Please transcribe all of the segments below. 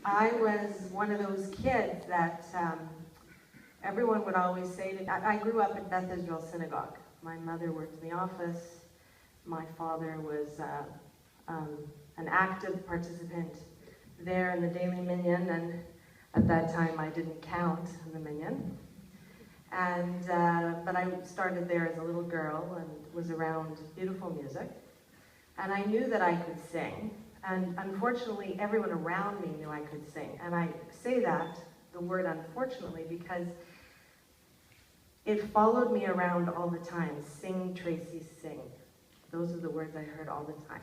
I was one of those kids that everyone would always say to me. I grew up at Beth Israel Synagogue. My mother worked in the office. My father was an active participant there in the daily minyan, and at that time I didn't count in the minyan. And but I started there as a little girl and was around beautiful music. And I knew that I could sing. And unfortunately, everyone around me knew I could sing. And I say that, the word unfortunately, because it followed me around all the time. Sing, Tracy, sing. Those are the words I heard all the time.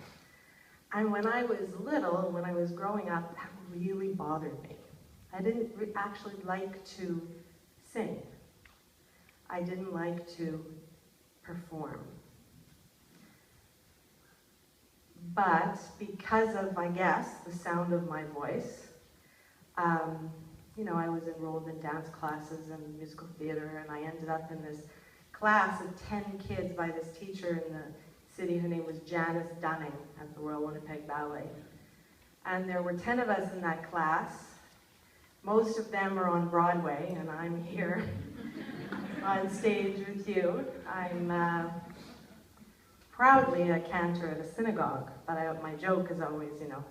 And when I was little, when I was growing up, that really bothered me. I didn't actually like to sing. I didn't like to perform. But because of, I guess, the sound of my voice, you know, I was enrolled in dance classes and musical theater, and I ended up in this class of 10 kids by this teacher in the city. Her name was Janice Dunning at the Royal Winnipeg Ballet. And there were 10 of us in that class. Most of them are on Broadway, and I'm here on stage with you. I'm proudly a cantor at a synagogue, but my joke is always, you know,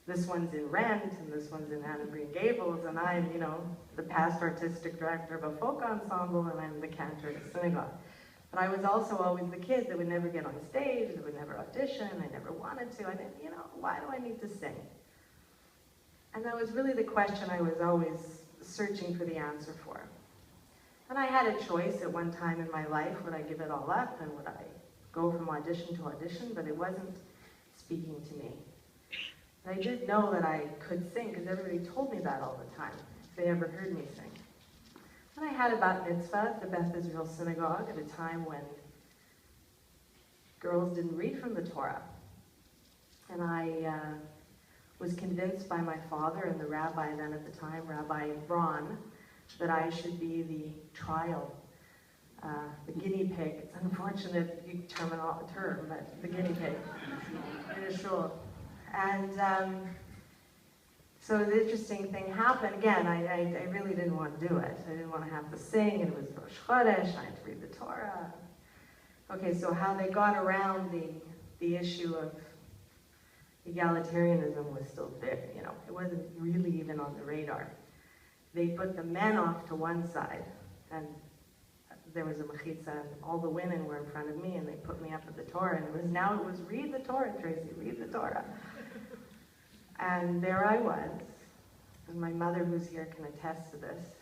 this one's in Rent, and this one's in Anne of Green Gables, and I'm, you know, the past artistic director of a folk ensemble, and I'm the cantor at a synagogue. But I was also always the kid that would never get on stage, that would never audition, I never wanted to. I didn't, you know, why do I need to sing? And that was really the question I was always searching for the answer for. And I had a choice at one time in my life. Would I give it all up, and would I go from audition to audition? But it wasn't speaking to me. And I did know that I could sing, because everybody told me that all the time, if they ever heard me sing. And I had a bat mitzvah at the Beth Israel Synagogue at a time when girls didn't read from the Torah. And I was convinced by my father and the rabbi then at the time, Rabbi Braun, that I should be the trial, the guinea pig. It's an unfortunate term, but the guinea pig in a shul. And so the interesting thing happened. Again, I really didn't want to do it. I didn't want to have to sing. It was Rosh Chodesh. I had to read the Torah. Okay, so how they got around the issue of egalitarianism was still there. You know, it wasn't really even on the radar. They put the men off to one side, and there was a mechitza, and all the women were in front of me, and they put me up at the Torah, and it was read the Torah, Tracy, read the Torah. And there I was, and my mother, who's here, can attest to this.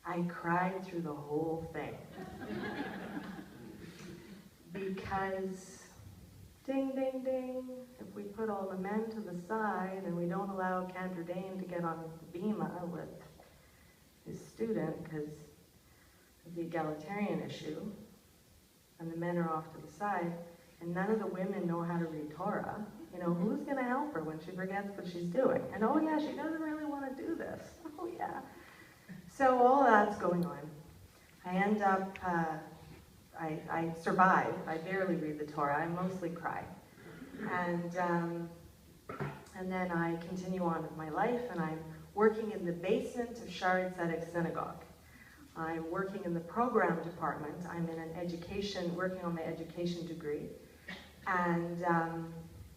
I cried through the whole thing. Because, ding, ding, ding, if we put all the men to the side and we don't allow Cantor Dane to get on the bima with his student because of the egalitarian issue, and the men are off to the side, and none of the women know how to read Torah, you know, who's going to help her when she forgets what she's doing? And oh yeah, she doesn't really want to do this. Oh yeah. So all that's going on. I end up, I survive. I barely read the Torah. I mostly cry. And then I continue on with my life, and I'm working in the basement of Shaarei Tzedek Synagogue. I'm working in the program department. I'm in an education, working on my education degree. And,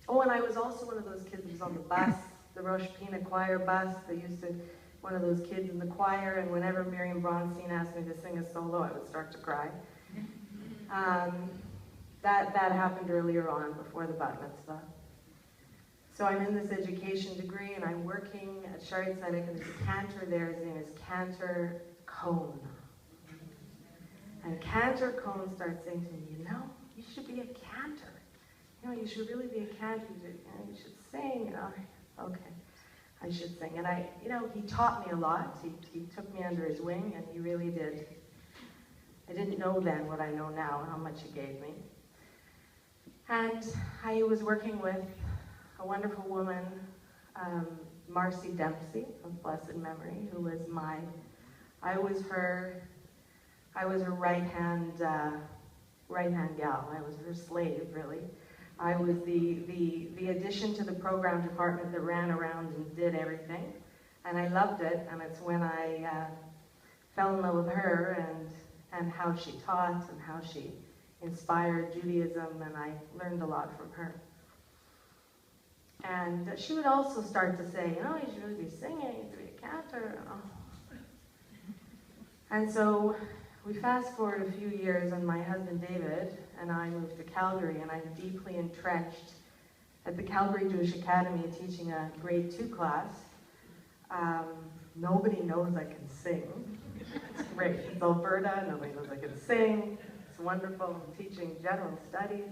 oh, and I was also one of those kids that was on the bus, the Rosh Pina choir bus. They used to, one of those kids in the choir, and whenever Miriam Bronstein asked me to sing a solo, I would start to cry. That happened earlier on, before the bat mitzvah. So I'm in this education degree, and I'm working at Shaarei Tzedek, and there's a cantor there. His name is Cantor Cohn. And Cantor Cohn starts saying to me, you know, you should be a cantor. You know, you should really be a cantor. You should sing. Okay, I should sing. And you know, he taught me a lot. He took me under his wing, and he really did. I didn't know then what I know now, how much he gave me. And I was working with a wonderful woman, Marcy Dempsey, of blessed memory, who was I was her right-hand gal. I was her slave, really. I was the addition to the program department that ran around and did everything. And I loved it, and it's when I fell in love with her and how she taught and how she inspired Judaism, and I learned a lot from her. And she would also start to say, you know, you should really be singing, you should be a cantor. Oh. And so we fast forward a few years, and my husband David and I moved to Calgary, and I'm deeply entrenched at the Calgary Jewish Academy teaching a grade 2 class. Nobody knows I can sing. It's great. It's Alberta, nobody knows I can sing. It's wonderful. I'm teaching general studies.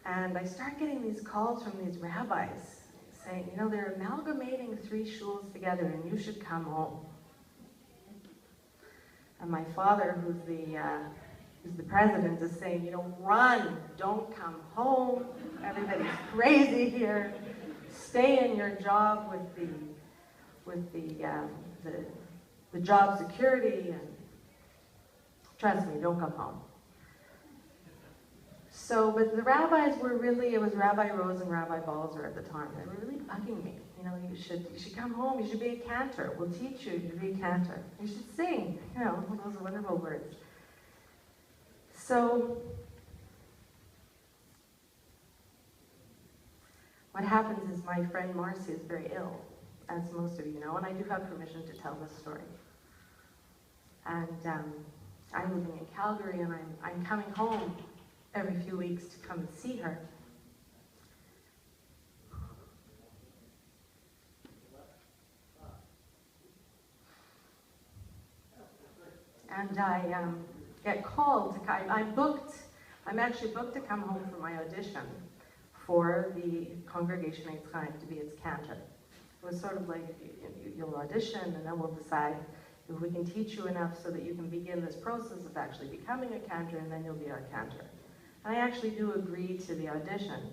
And I start getting these calls from these rabbis saying, you know, they're amalgamating 3 shuls together and you should come home. And my father, who's the president, is saying, you know, run, don't come home. Everybody's crazy here. Stay in your job with the job security, and trust me, don't come home. So, but the rabbis were really, it was Rabbi Rose and Rabbi Balzer at the time. They were really bugging me. You know, you should come home, you should be a cantor. We'll teach you to be a cantor. You should sing. You know, those wonderful words. So, what happens is my friend Marcy is very ill, as most of you know, and I do have permission to tell this story. And I'm living in Calgary, and I'm coming home every few weeks to come and see her. And I get called to, I'm actually booked to come home for my audition for the congregation Eitz Chaim to be its cantor. It was sort of like, you'll audition, and then we'll decide if we can teach you enough so that you can begin this process of actually becoming a cantor, and then you'll be our cantor. And I actually do agree to the audition.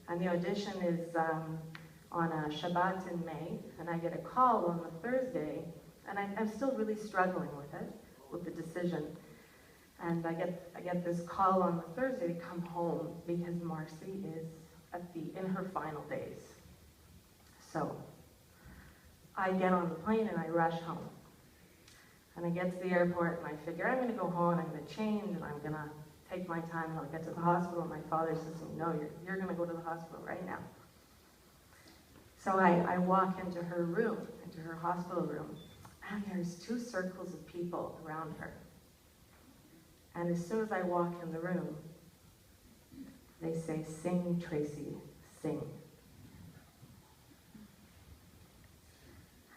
And the audition is on a Shabbat in May, and I get a call on the Thursday, and I'm still really struggling with it, with the decision. And I get this call on the Thursday to come home because Marcy is in her final days. So I get on the plane and I rush home. And I get to the airport and I figure I'm going to go home and I'm going to change and I'm going to take my time and I'll get to the hospital. And my father says to me, no, you're going to go to the hospital right now. So I walk into her room, into her hospital room, and there's 2 circles of people around her. And as soon as I walk in the room, they say, sing, Tracy, sing.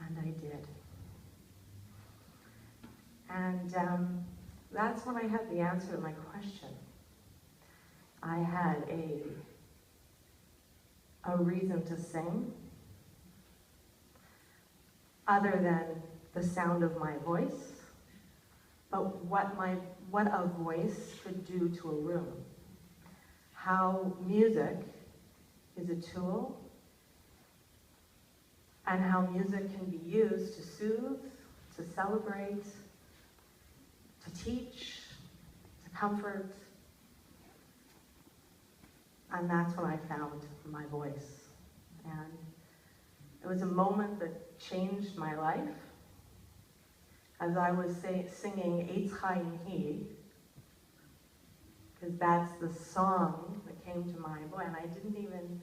And I did. And that's when I had the answer to my question. I had a reason to sing, other than the sound of my voice, but what a voice could do to a room. How music is a tool, and how music can be used to soothe, to celebrate, to teach, to comfort. And that's when I found my voice. And it was a moment that changed my life. As I was singing Eitz Chaim Hi, because that's the song that came to mind. Boy, and I didn't even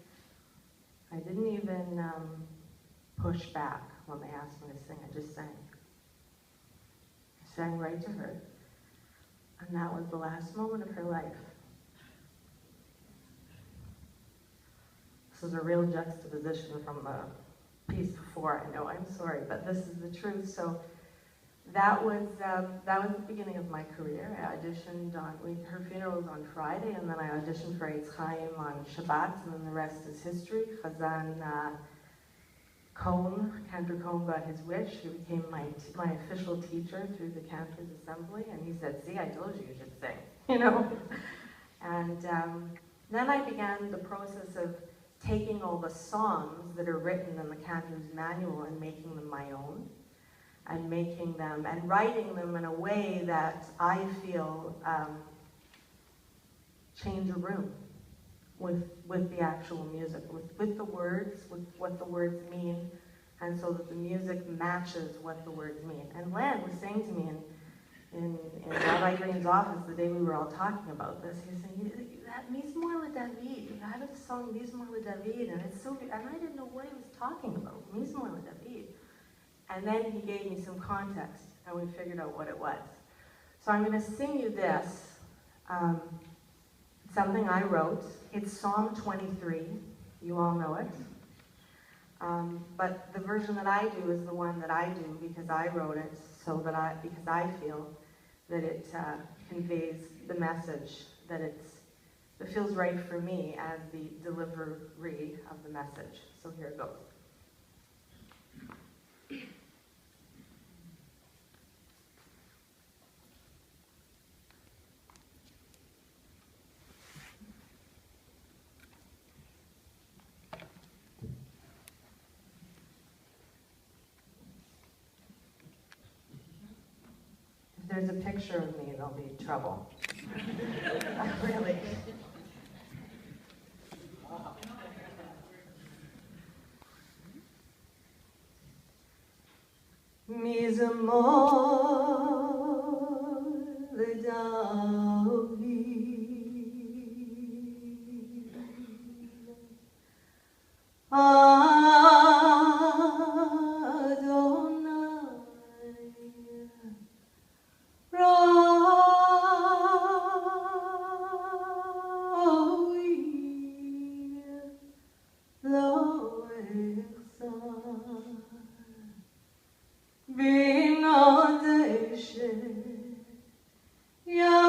push back when they asked me to sing. I just sang. I sang right to her. And that was the last moment of her life. This is a real juxtaposition from the piece before. I know, I'm sorry, but this is the truth. So that was the beginning of my career. I auditioned her funeral was on Friday, and then I auditioned for Eitz Chaim on Shabbat, and then the rest is history. Chazan Cantor Cohn got his wish. He became my official teacher through the Cantors Assembly, and he said, see, I told you should sing, you know? And then I began the process of taking all the songs that are written in the Cantor's Manual and making them my own, and making them, and writing them in a way that I feel change a room with the actual music, with the words, with what the words mean and so that the music matches what the words mean. And Len was saying to me in Rabbi Green's office the day we were all talking about this, he was saying, that Mizmor LeDavid, you had the song Mizmor LeDavid, and it's so, and I didn't know what he was talking about, Mizmor LeDavid. And then he gave me some context, and we figured out what it was. So I'm going to sing you this, something I wrote. It's Psalm 23, you all know it. But the version that I do is the one that I do because I wrote it, because I feel that it conveys the message that it feels right for me as the delivery of the message. So here it goes. If there's a picture of me, there'll be trouble. Really. Mizmor LeDavid Adonai Roi Lo Echzar Bin Odeshe Ya